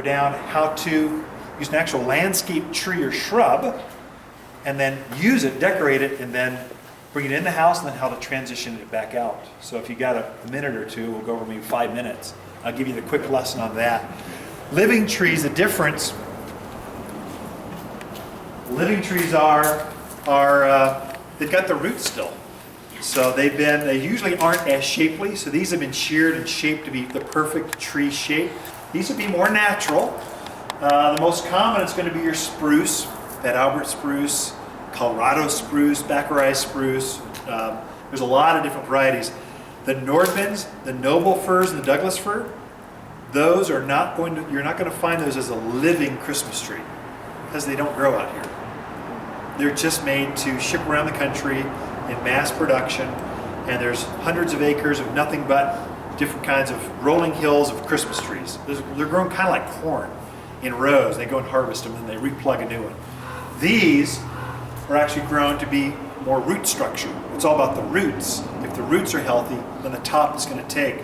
down how to use an actual landscape tree or shrub and then use it, decorate it, and then bring it in the house, and then how to transition it back out. So if you got a minute or two, we'll go over maybe 5 minutes. I'll give you the quick lesson on that. Living trees, the difference, living trees they've got the roots still. So they usually aren't as shapely, so these have been sheared and shaped to be the perfect tree shape. These would be more natural. The most common is going to be your spruce, Bed Albert spruce, Colorado spruce, Baccarat spruce. There's a lot of different varieties. The Nordmans, the noble firs, and the Douglas fir, those are not going to, you're not going to find those as a living Christmas tree because they don't grow out here. They're just made to ship around the country in mass production, and there's hundreds of acres of nothing but different kinds of rolling hills of Christmas trees. They're grown kind of like corn in rows. They go and harvest them and they replug a new one. These are actually grown to be more root structure. It's all about the roots. If the roots are healthy, then the top is going to take.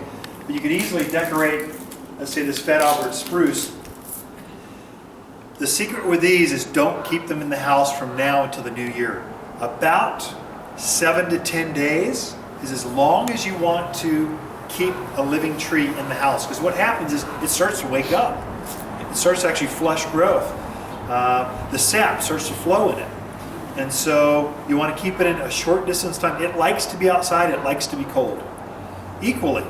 But you could easily decorate, let's say this Bed Albert spruce. The secret with these is don't keep them in the house from now until the new year. About 7 to 10 days is as long as you want to keep a living tree in the house. Because what happens is it starts to wake up. It starts to actually flush growth. The sap starts to flow in it. And so you want to keep it in a short distance time. It likes to be outside, it likes to be cold. Equally,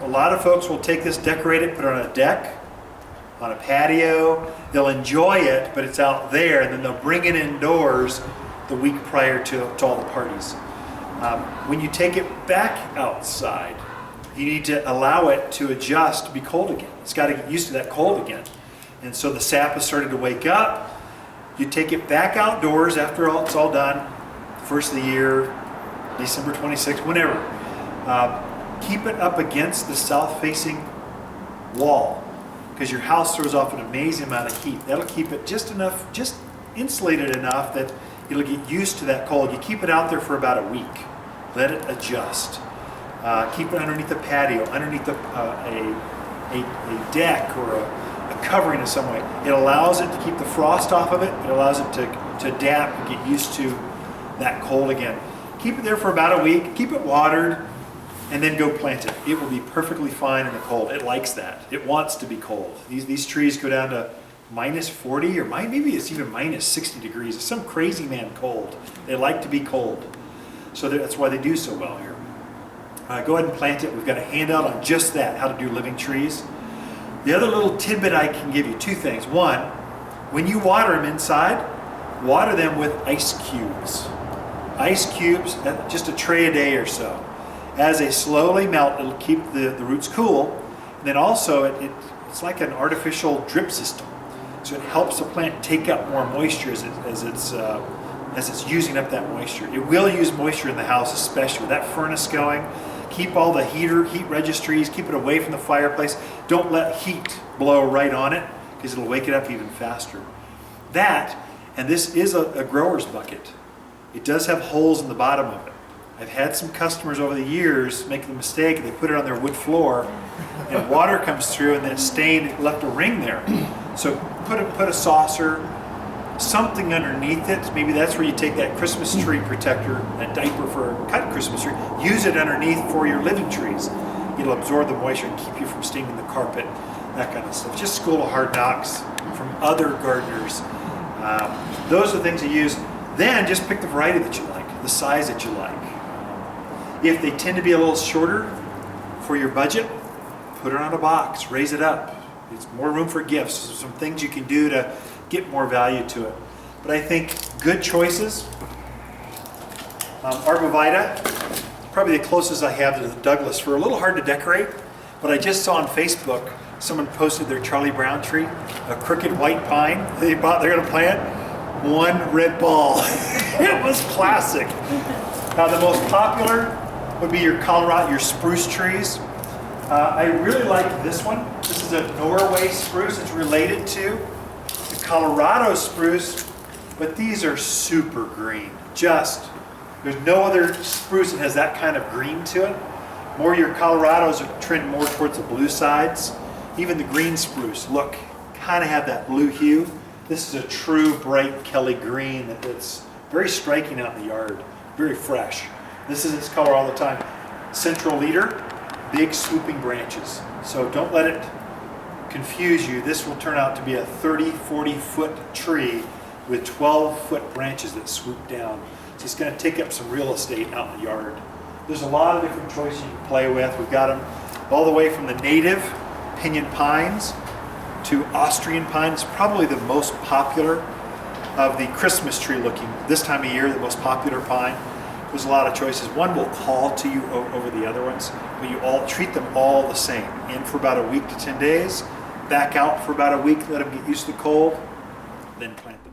a lot of folks will take this, decorate it, put it on a deck, on a patio. They'll enjoy it, but it's out there, and then they'll bring it indoors the week prior to all the parties. When you take it back outside, you need to allow it to adjust to be cold again. It's got to get used to that cold again. And so the sap has started to wake up. You take it back outdoors after it's all done, first of the year, December 26th, whenever. Keep it up against the south-facing wall, because your house throws off an amazing amount of heat. That'll keep it just insulated enough that it'll get used to that cold. You keep it out there for about a week. Let it adjust. Keep it underneath the patio, underneath a deck or a covering in some way. It allows it to keep the frost off of it. It allows it to adapt and get used to that cold again. Keep it there for about a week. Keep it watered, and then go plant it. It will be perfectly fine in the cold. It likes that. It wants to be cold. These trees go down to minus 40 or maybe it's even minus 60 degrees. It's some crazy man cold. They like to be cold. So that's why they do so well here. Go ahead and plant it. We've got a handout on just that, how to do living trees. The other little tidbit I can give you, two things. One, when you water them inside, water them with ice cubes. Ice cubes, just a tray a day or so. As they slowly melt, it'll keep the roots cool. And then also, it's like an artificial drip system. So it helps the plant take up more moisture as it's using up that moisture. It will use moisture in the house, especially with that furnace going. Keep all the heat registries, keep it away from the fireplace. Don't let heat blow right on it, because it'll wake it up even faster. That, and this is a grower's bucket. It does have holes in the bottom of it. I've had some customers over the years make the mistake, they put it on their wood floor, and water comes through, and then it's stained, it left a ring there. So put a saucer, something underneath it. Maybe that's where you take that Christmas tree protector, that diaper for a cut Christmas tree, use it underneath for your living trees. It'll absorb the moisture and keep you from steaming the carpet, that kind of stuff. Just school of hard knocks from other gardeners. Those are the things you use. Then just pick the variety that you like, the size that you like. If they tend to be a little shorter for your budget, put it on a box, raise it up. It's more room for gifts. There's some things you can do to get more value to it. But I think good choices. Arborvitae, probably the closest I have to the Douglas fir. A little hard to decorate, but I just saw on Facebook someone posted their Charlie Brown tree, a crooked white pine they're going to plant. One red ball. It was classic. The most popular would be your Colorado, your spruce trees. I really like this one. This is a Norway spruce. It's related to the Colorado spruce, but these are super green. There's no other spruce that has that kind of green to it. More your Colorados are trend more towards the blue sides. Even the green spruce look kind of have that blue hue. This is a true bright Kelly green that's very striking out in the yard, very fresh. This is its color all the time. Central leader, big swooping branches. So don't let it confuse you. This will turn out to be a 30, 40 foot tree with 12 foot branches that swoop down. So it's going to take up some real estate out in the yard. There's a lot of different choices you can play with. We've got them all the way from the native pinyon pines to Austrian pine. It's probably the most popular of the Christmas tree looking, this time of year, the most popular pine. There's a lot of choices. One will call to you over the other ones, but you all treat them all the same. In for about a week to 10 days, back out for about a week, let them get used to the cold, then plant them.